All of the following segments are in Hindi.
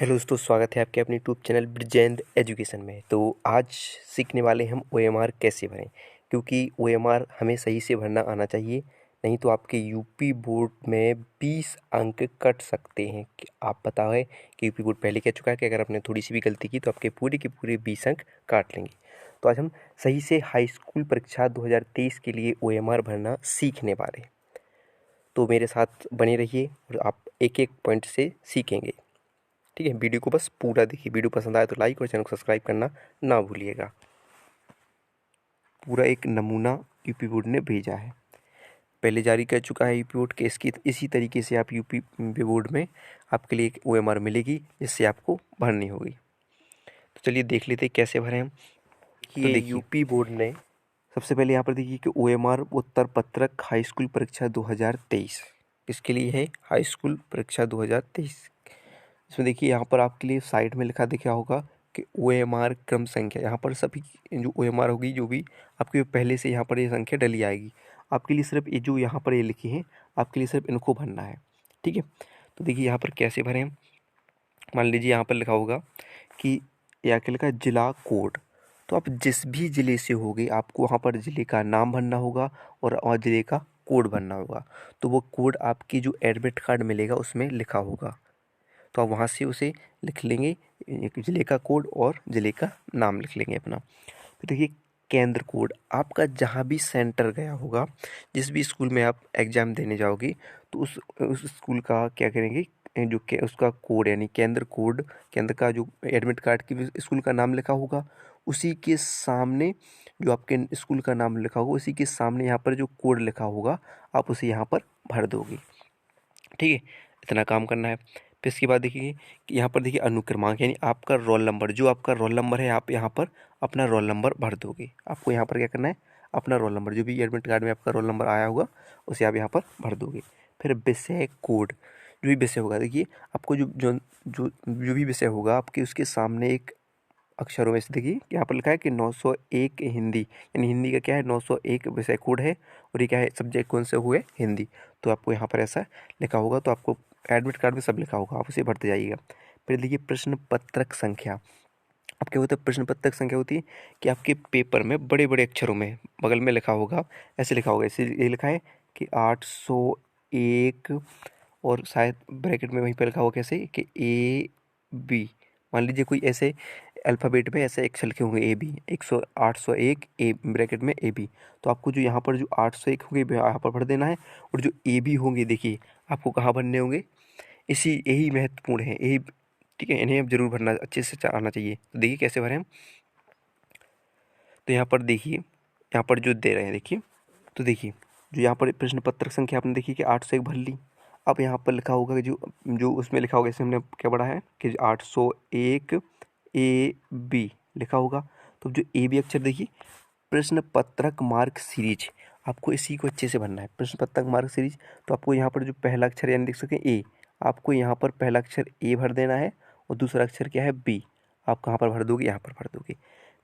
हेलो दोस्तों, स्वागत है आपके अपने यूट्यूब चैनल ब्रिजेंद एजुकेशन में। तो आज सीखने वाले हम ओएमआर कैसे भरें, क्योंकि ओएमआर हमें सही से भरना आना चाहिए। नहीं तो आपके यूपी बोर्ड में 20 अंक कट सकते हैं। कि आप पता है कि यूपी बोर्ड पहले कह चुका है कि अगर आपने थोड़ी सी भी गलती की तो आपके पूरे के पूरे 20 अंक काट लेंगे। तो आज हम सही से हाई स्कूल परीक्षा 2023 के लिए ओएमआर भरना सीखने वाले हैं। तो मेरे साथ बने रहिए और आप एक एक पॉइंट से सीखेंगे। ठीक है, वीडियो को बस पूरा देखिए। वीडियो पसंद आए तो लाइक और चैनल को सब्सक्राइब करना ना भूलिएगा। पूरा एक नमूना यूपी बोर्ड ने भेजा है, पहले जारी कर चुका है यूपी बोर्ड के। इसकी इसी तरीके से आप यूपी बोर्ड में आपके लिए एक ओएमआर मिलेगी, जिससे आपको भरनी होगी। तो चलिए देख लेते हैं कैसे भरें हम। तो देखिए यूपी बोर्ड ने सबसे पहले यहाँ पर देखिए कि ओएमआर उत्तर पत्रक हाई स्कूल परीक्षा 2023 इसके लिए है। हाई स्कूल परीक्षा 2023 इसमें देखिए यहाँ पर आपके लिए साइड में लिखा दिखा होगा कि ओएमआर क्रम संख्या। यहाँ पर सभी जो ओएमआर होगी, जो भी आपके पहले से यहाँ पर ये संख्या डली आएगी। आपके लिए सिर्फ ये जो यहाँ पर ये लिखी है, आपके लिए सिर्फ इनको भरना है। ठीक है, तो देखिए यहाँ पर कैसे भरें। मान लीजिए यहाँ पर लिखा होगा कि यहाँ क्या लिखा है, जिला कोड। तो आप जिस भी ज़िले से होगे आपको वहाँ पर ज़िले का नाम भरना होगा और ज़िले का कोड भरना होगा। तो वो कोड आपकी जो एडमिट कार्ड मिलेगा उसमें लिखा होगा, तो आप वहाँ से उसे लिख लेंगे। एक ज़िले का कोड और ज़िले का नाम लिख लेंगे अपना। फिर देखिए केंद्र कोड, आपका जहाँ भी सेंटर गया होगा, जिस भी स्कूल में आप एग्ज़ाम देने जाओगे, तो उस स्कूल का क्या करेंगे, जो के उसका कोड यानी केंद्र कोड, केंद्र का जो एडमिट कार्ड की स्कूल का नाम लिखा होगा, उसी के सामने जो आपके स्कूल का नाम लिखा होगा, उसी के सामने यहाँ पर जो कोड लिखा होगा आप उसे यहाँ पर भर दोगे। ठीक है, इतना काम करना है। फिर इसके बाद देखिए कि यहाँ पर देखिए अनुक्रमांक यानी आपका रोल नंबर, जो आपका रोल नंबर है आप यहाँ पर अपना रोल नंबर भर दोगे। आपको यहाँ पर क्या करना है, अपना रोल नंबर, जो भी एडमिट कार्ड में आपका रोल नंबर आया होगा उसे आप यहाँ पर भर दोगे। फिर विषय कोड, जो भी विषय होगा, देखिए आपको जो भी विषय होगा आपके उसके सामने एक अक्षरों में से देखिए यहाँ पर लिखा है कि 901 हिंदी, यानी हिंदी का क्या है, 901 विषय कोड है। और ये क्या है, सब्जेक्ट कौन से हुए, हिंदी। तो आपको यहाँ पर ऐसा लिखा होगा, तो आपको एडमिट कार्ड में सब लिखा होगा, आप उसे भरते जाइएगा। फिर देखिए प्रश्न पत्रक संख्या। अब क्या होता है, प्रश्न पत्रक संख्या होती है कि आपके पेपर में बड़े बड़े अक्षरों में बगल में लिखा होगा, ऐसे लिखा होगा, ऐसे ये लिखा है कि 801, और शायद ब्रैकेट में वहीं पर लिखा होगा कैसे कि AB। मान लीजिए कोई ऐसे अल्फ़ाबेट में ऐसे अक्षर लिखे होंगे AB, 801 ए ब्रैकेट में AB। तो आपको जो यहाँ पर जो 801 होंगे यहाँ पर भर देना है, और जो AB होंगे देखिए आपको कहाँ भरने होंगे, इसी यही महत्वपूर्ण है, यही। ठीक है, इन्हें अब जरूर भरना अच्छे से आना चाहिए। तो देखिए कैसे भरें हम। तो यहाँ पर देखिए, यहाँ पर जो दे रहे हैं देखिए, तो देखिए जो यहाँ पर प्रश्न पत्रक संख्या आपने देखी कि 801 भर ली। अब यहाँ पर लिखा होगा कि जो जो उसमें लिखा होगा, जैसे हमने क्या पढ़ा है कि 801 AB लिखा होगा। तो जो AB अक्षर देखिए, प्रश्न पत्रक मार्क सीरीज, आपको इसी को अच्छे से भरना है, प्रश्न पत्रक मार्क सीरीज। तो आपको यहाँ पर जो पहला अक्षर यानी देख सकें A, आपको यहाँ पर पहला अक्षर A भर देना है, और दूसरा अक्षर क्या है, B। आप कहाँ पर भर दोगे, यहाँ पर भर दोगे।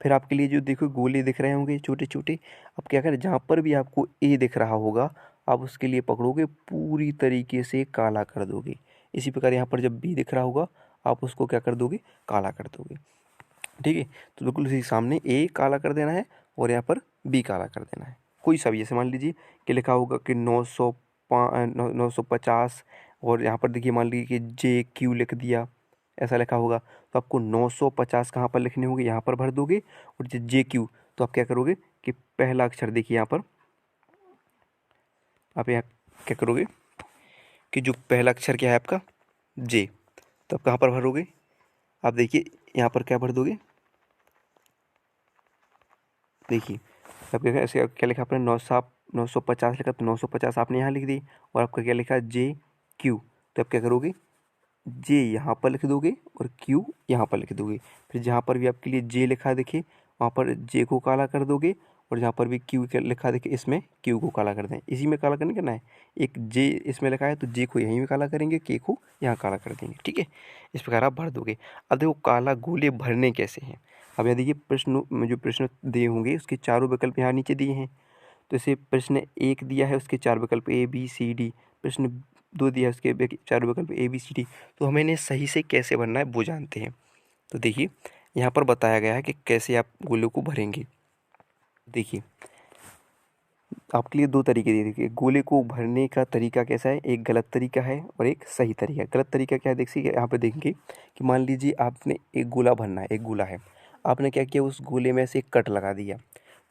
फिर आपके लिए जो देखो गोले दिख रहे होंगे छोटे छोटे, अब क्या करें, जहाँ पर भी आपको A दिख रहा होगा आप उसके लिए पकड़ोगे, पूरी तरीके से काला कर दोगे। इसी प्रकार यहाँ पर जब B दिख रहा होगा आप उसको क्या कर दोगे, काला कर दोगे। ठीक है, तो बिल्कुल इसी सामने A काला कर देना है और यहाँ पर B काला कर देना है। कोई सा भी, जैसे मान लीजिए कि लिखा होगा कि 950, और यहाँ पर देखिए मान लीजिए कि JQ लिख दिया, ऐसा लिखा होगा। तो आपको 950 कहाँ पर लिखने होंगे, यहाँ पर भर दोगे। और JQ, तो आप क्या करोगे कि पहला अक्षर देखिए यहाँ पर, आप यहाँ क्या करोगे कि जो पहला अक्षर क्या है आपका J, तो आप कहाँ पर भरोगे, आप देखिए यहाँ पर क्या भर दोगे। देखिए अब क्या ऐसे क्या लिखा आपने, 950 लिखा, तो 950 आपने यहाँ लिख दी, और आपका क्या लिखा JQ। तो आप क्या करोगे, J यहाँ पर लिख दोगे और Q यहाँ पर लिख दोगे। फिर जहाँ पर भी आपके लिए J लिखा है देखिए, वहाँ पर J को काला कर दोगे, और जहाँ पर भी Q लिखा देखिए इसमें Q को काला कर दें। इसी में काला करने करना है, एक J इसमें लिखा है तो J को यहीं में काला करेंगे, K को यहाँ काला कर देंगे। ठीक है, इस प्रकार आप भर दोगे। अब देखो काला गोले भरने कैसे हैं। अब यह देखिए प्रश्न में जो प्रश्न दिए होंगे उसके चारों विकल्प यहाँ नीचे दिए हैं। तो इसे प्रश्न 1 दिया है, उसके 4 विकल्प A B C D। प्रश्न दो दिया, उसके चारों विकल्प ABCD। तो हमें इन्हें सही से कैसे भरना है वो जानते हैं। तो देखिए यहाँ पर बताया गया है कि कैसे आप गोले को भरेंगे। देखिए आपके लिए दो तरीके दिए। देखिए गोले को भरने का तरीका कैसा है, एक गलत तरीका है और एक सही तरीका है। गलत तरीका क्या है, देखिए यहाँ पे देखेंगे कि मान लीजिए आपने एक गोला भरना है, एक गोला है, आपने क्या किया, उस गोले में से एक कट लगा दिया,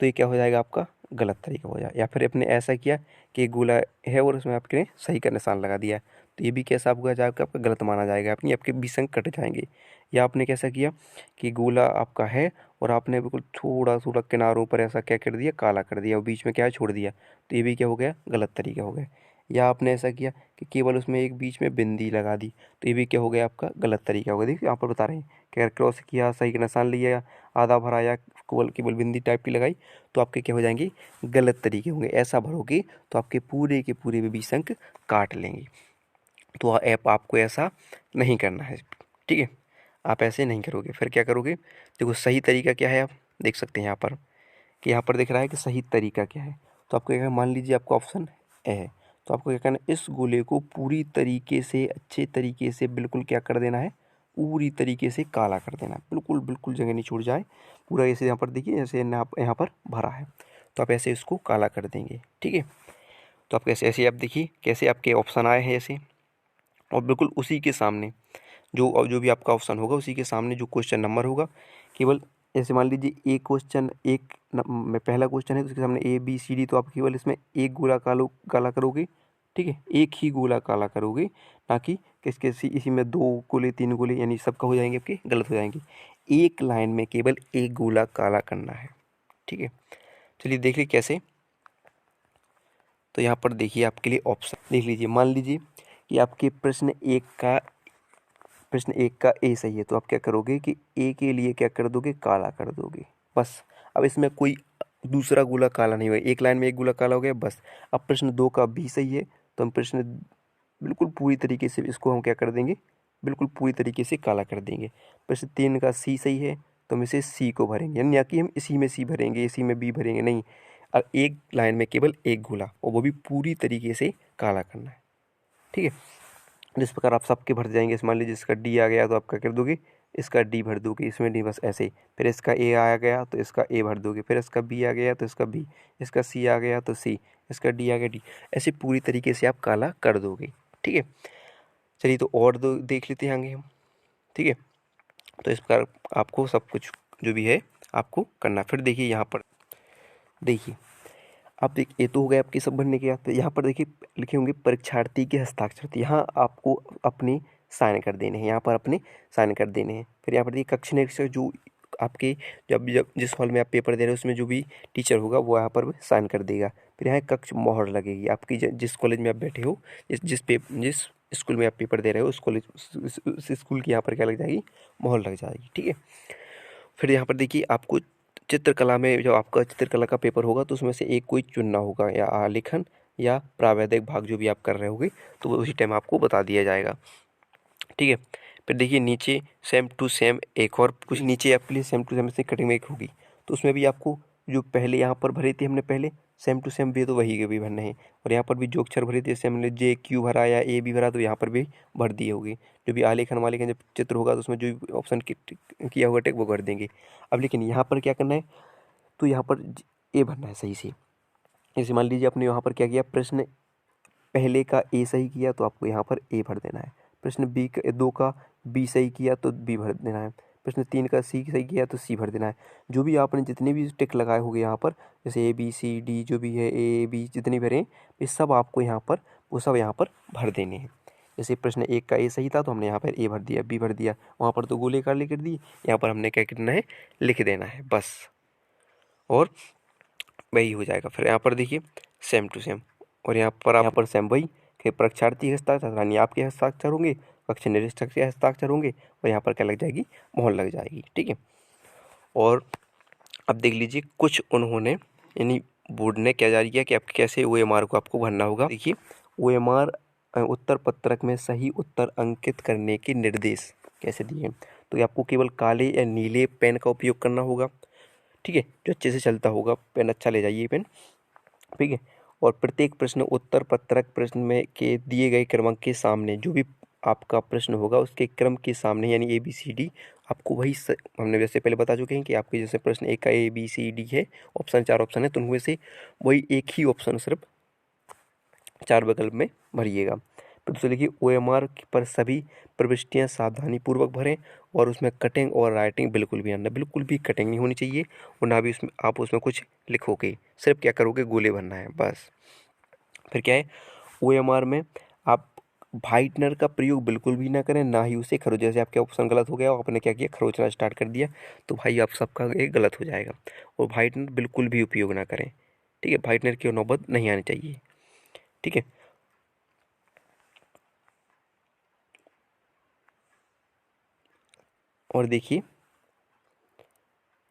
तो ये क्या हो जाएगा, आपका गलत तरीका हो जाएगा। या फिर आपने ऐसा किया कि एक गोला है और उसमें आपने सही का निशान लगा दिया, तो ये भी कैसा आपका जाएगा, आपका गलत माना जाएगा, अपनी आपके बीच अंक कट जाएंगे। या आपने कैसा किया कि गोला आपका है और आपने बिल्कुल थोड़ा थोड़ा किनारों पर ऐसा क्या कर दिया, काला कर दिया और बीच में क्या है, छोड़ दिया, तो ये भी क्या हो गया, गलत तरीका हो गया। या आपने ऐसा किया कि केवल उसमें एक बीच में बिंदी लगा दी, तो ये भी क्या हो गया, आपका गलत तरीका हो गया। देखिए यहाँ पर बता रहे हैं कि अगर क्रॉस किया, सही का निशान लिया, आधा भरा या केवल केवल बिंदी टाइप की लगाई, तो आपके क्या हो जाएंगे, गलत तरीके होंगे। ऐसा भरोगे तो आपके पूरे के पूरे भी 20 अंक काट लेंगे। तो ऐप आपको ऐसा नहीं करना है, ठीक है, आप ऐसे नहीं करोगे। फिर क्या करोगे, देखो सही तरीका क्या है, आप देख सकते हैं यहाँ पर कि यहाँ पर दिख रहा है कि सही तरीका क्या है। तो आपको क्या, मान लीजिए आपका ऑप्शन ए है, तो आपको क्या करना है, इस गोले को पूरी तरीके से अच्छे तरीके से बिल्कुल क्या कर देना है, पूरी तरीके से काला कर देना है, बिल्कुल बिल्कुल जगह नहीं छूट जाए पूरा। ऐसे यहाँ पर देखिए, जैसे यहाँ पर भरा है, तो आप ऐसे इसको काला कर देंगे, ठीक है। तो आप कैसे, ऐसे आप देखिए कैसे आपके ऑप्शन आए हैं ऐसे, और बिल्कुल उसी के सामने जो जो भी आपका ऑप्शन होगा उसी के सामने जो क्वेश्चन नंबर होगा, केवल ऐसे मान लीजिए एक क्वेश्चन, पहला क्वेश्चन है तो उसके सामने ABCD, तो आप केवल इसमें एक गोला काला करोगे, ठीक है, एक ही गोला काला करोगे, ना कि किसके इसी में दो गोले तीन गोले, यानी सबका हो जाएंगे आपके गलत हो जाएंगे। एक लाइन में केवल एक गोला काला करना है, ठीक है। चलिए देख लीजिए कैसे। तो यहाँ पर देखिए आपके लिए ऑप्शन देख लीजिए, मान लीजिए कि आपके प्रश्न एक का ए सही है, तो आप क्या करोगे कि ए के लिए क्या कर दोगे, काला कर दोगे, बस। अब इसमें कोई दूसरा गोला काला नहीं हुआ, एक लाइन में एक गोला काला हो गया, बस। अब प्रश्न दो का बी सही है, तो हम प्रश्न बिल्कुल पूरी तरीके से इसको हम क्या कर देंगे, बिल्कुल पूरी तरीके से काला कर देंगे। प्रश्न तीन का सी सही है, तो हम इसे सी को भरेंगे, यानी कि हम इसी में सी भरेंगे, इसी में बी भरेंगे, नहीं। अब एक लाइन में केवल एक गोला, और वो भी पूरी तरीके से काला करना है, ठीक है। जिस प्रकार आप सबके भर जाएंगे, मान लीजिए इसका डी आ गया तो आप क्या कर दोगे, इसका डी भर दोगे, इसमें डी, बस ऐसे ही। फिर इसका ए आ गया तो इसका ए भर दोगे, फिर इसका बी आ गया तो इसका बी, इसका सी आ गया तो सी, इसका डी आ गया डी, ऐसे पूरी तरीके से आप काला कर दोगे, ठीक है। चलिए तो और दो देख लेते हैं आगे हम, ठीक है। तो इस प्रकार आपको सब कुछ जो भी है आपको करना। फिर देखिए यहाँ पर देखिए, आप देखिए ये तो हो गया आपके सब भरने के बाद, तो यहाँ पर देखिए लिखे होंगे परीक्षार्थी के हस्ताक्षर, तो यहाँ आपको अपने साइन कर देने हैं, यहाँ पर अपने साइन कर देने हैं। फिर यहाँ पर देखिए कक्ष निरीक्षक, जो आपके जब जब जिस हॉल में आप पेपर दे रहे हो उसमें जो भी टीचर होगा वो यहाँ पर साइन कर देगा। फिर यहाँ कक्ष मोहर लगेगी, आपकी जिस कॉलेज में आप बैठे हो, जिस स्कूल में आप पेपर दे रहे हो उस कॉलेज उस स्कूल की यहाँ पर क्या लग जाएगी, मोहर लग जाएगी, ठीक है। फिर यहाँ पर देखिए आपको चित्रकला में, जब आपका चित्रकला का पेपर होगा तो उसमें से एक कोई चुनना होगा, या आलेखन या प्रावैधिक भाग जो भी आप कर रहे होगे, तो वो उसी टाइम आपको बता दिया जाएगा, ठीक है। फिर देखिए नीचे सेम टू सेम, एक और कुछ नीचे आपके लिए सेम टू सेम से कटिंग में एक होगी, तो उसमें भी आपको जो पहले यहाँ पर भरी थी हमने पहले सेम टू सेम भी, तो वही के भी भरने हैं। और यहाँ पर भी जो अक्षर भरे थे, जैसे हमने JQ भरा या A भी भरा, तो यहाँ पर भी भर दिए होगी। जो भी आलेखन वालेखन जब चित्र होगा तो उसमें जो भी ऑप्शन किया होगा टिक वो कर देंगे। अब लेकिन यहाँ पर क्या करना है, तो यहाँ पर ए भरना है सही से। जैसे मान लीजिए आपने यहाँ पर क्या किया, प्रश्न पहले का ए सही किया तो आपको यहाँ पर ए भर देना है। प्रश्न दो का बी सही किया तो बी भर देना है। प्रश्न तीन का सी सही किया तो सी भर देना है। जो भी आपने जितने भी टिक लगाए होंगे यहाँ पर, जैसे ABCD जो भी है, A B जितने भरे ये सब आपको यहाँ पर, वो सब यहाँ पर भर देने हैं। जैसे प्रश्न एक का ए सही था तो हमने यहाँ पर ए भर दिया, बी भर दिया, वहाँ पर तो गोले काले कर दिए, यहाँ पर हमने क्या करना है, लिख देना है बस, और वही हो जाएगा। फिर यहाँ पर देखिए सेम टू सेम, और यहाँ पर सेम वही कि परीक्षार्थी के हस्ताक्षर यानी आपके हस्ताक्षर होंगे, कक्ष निरीक्षक के हस्ताक्षर होंगे, और यहाँ पर क्या लग जाएगी, मोहर लग जाएगी, ठीक है। और अब देख लीजिए कुछ उन्होंने, यानी बोर्ड ने क्या जारी किया कि आप कैसे OMR को आपको भरना होगा। देखिए OMR उत्तर पत्रक में सही उत्तर अंकित करने के निर्देश कैसे दिए हैं। तो ये आपको केवल काले या नीले पेन का उपयोग करना होगा, ठीक है, जो अच्छे से चलता होगा पेन, अच्छा ले जाइए पेन, ठीक है। और प्रत्येक प्रश्न उत्तर पत्रक प्रश्न में के दिए गए क्रमांक के सामने जो भी आपका प्रश्न होगा उसके क्रम के सामने यानी ABCD आपको वही हमने वैसे पहले बता चुके हैं कि आपके जैसे प्रश्न एक का ABCD है, ऑप्शन 4 ऑप्शन है, तो उनमें से वही एक ही ऑप्शन सिर्फ 4 विकल्प में भरिएगा। फिर दूसरा देखिए OMR पर सभी प्रविष्टियां सावधानी पूर्वक भरें और उसमें कटिंग और राइटिंग बिल्कुल भी ना, बिल्कुल भी कटिंग नहीं होनी चाहिए और ना भी उसमें आप उसमें कुछ लिखोगे, सिर्फ क्या करोगे गोले भरना है बस। फिर क्या है OMR में आप व्हाइटनर का प्रयोग बिल्कुल भी ना करें, ना ही उसे खरोच, जैसे आपका ऑप्शन गलत हो गया और आपने क्या किया खरोचना स्टार्ट कर दिया तो भाई आप सबका ये गलत हो जाएगा। और व्हाइटनर बिल्कुल भी उपयोग ना करें, ठीक है, व्हाइटनर की नौबत नहीं आनी चाहिए, ठीक है। और देखिए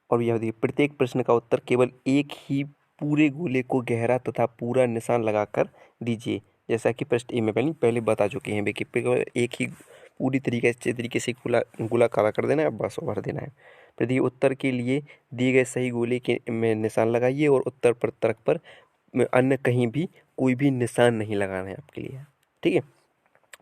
और यह देखिए प्रत्येक प्रश्न का उत्तर केवल एक ही पूरे गोले को गहरा तथा पूरा निशान लगाकर दीजिए, जैसा कि प्रश्न ए में पहले बता चुके हैं कि केवल एक ही पूरी तरीके से गोला गोला काला कर देना है, बस भर देना है। फिर देखिए उत्तर के लिए दिए गए सही गोले के में निशान लगाइए और उत्तर पत्रक पर अन्य कहीं भी कोई भी निशान नहीं लगाना है आपके लिए, ठीक है।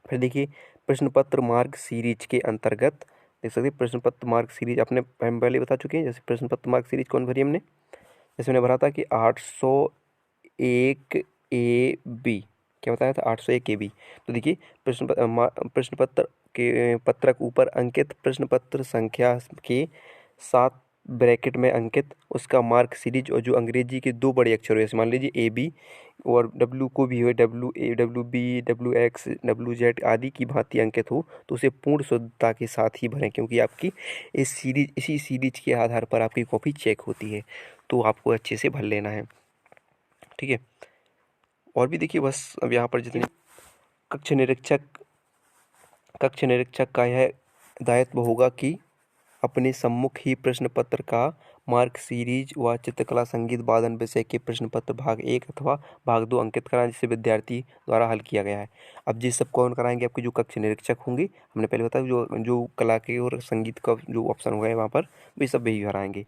फिर देखिए प्रश्न पत्र मार्ग सीरीज के अंतर्गत देख सकते हैं प्रश्न पत्र मार्क सीरीज अपने हम पहले बता चुके हैं। जैसे प्रश्न पत्र मार्क सीरीज कौन भरी हमने, जैसे मैंने भरा था कि 801 AB, क्या बताया था 801 AB। तो देखिए प्रश्न पत्र के पत्रक ऊपर अंकित प्रश्न पत्र संख्या के साथ ब्रैकेट में अंकित उसका मार्क सीरीज और जो अंग्रेजी के दो बड़े अक्षर जैसे मान लीजिए AB और W को भी हो WA WB WX WZ आदि की भांति अंकित हो तो उसे पूर्ण शुद्धता के साथ ही भरें, क्योंकि आपकी इसी सीरीज के आधार पर आपकी कॉपी चेक होती है, तो आपको अच्छे से भर लेना है, ठीक है। और भी देखिए बस अब यहाँ पर जितने कक्ष निरीक्षक का यह दायित्व होगा कि अपने सम्मुख ही प्रश्न पत्र का मार्क सीरीज व चित्रकला संगीत वादन विषय के प्रश्न पत्र भाग 1 अथवा भाग 2 अंकित कराएं जिसे विद्यार्थी द्वारा हल किया गया है। अब ये सब कौन कराएंगे, आपके जो कक्ष निरीक्षक होंगे, हमने पहले बताया जो जो कला के और संगीत का जो ऑप्शन होगा वहाँ पर वे सब वही कराएंगे।